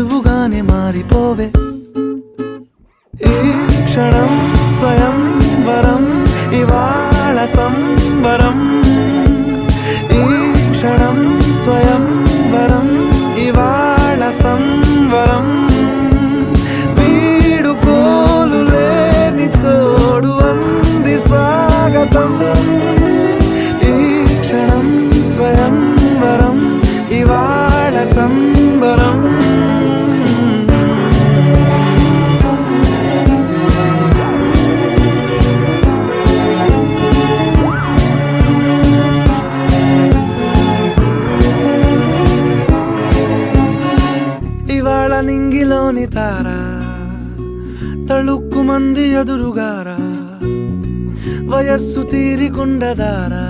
వధువుగానే మారిపోవే. ఈ క్షణం స్వయం వరం, ఇవాళ సంబరం. ఈ క్షణం స్వయం వరం, ఇవాళ సంవరం. వీడుకోలు లేని తోడు అంది స్వాగతం. ఈ క్షణం స్వయం వరం, ఇవాళ సంబరం. ఇవాళ నింగిలోని తారా తళుక్కు మంది ఎదురుగారా, వయస్సు తీరికుండదారా.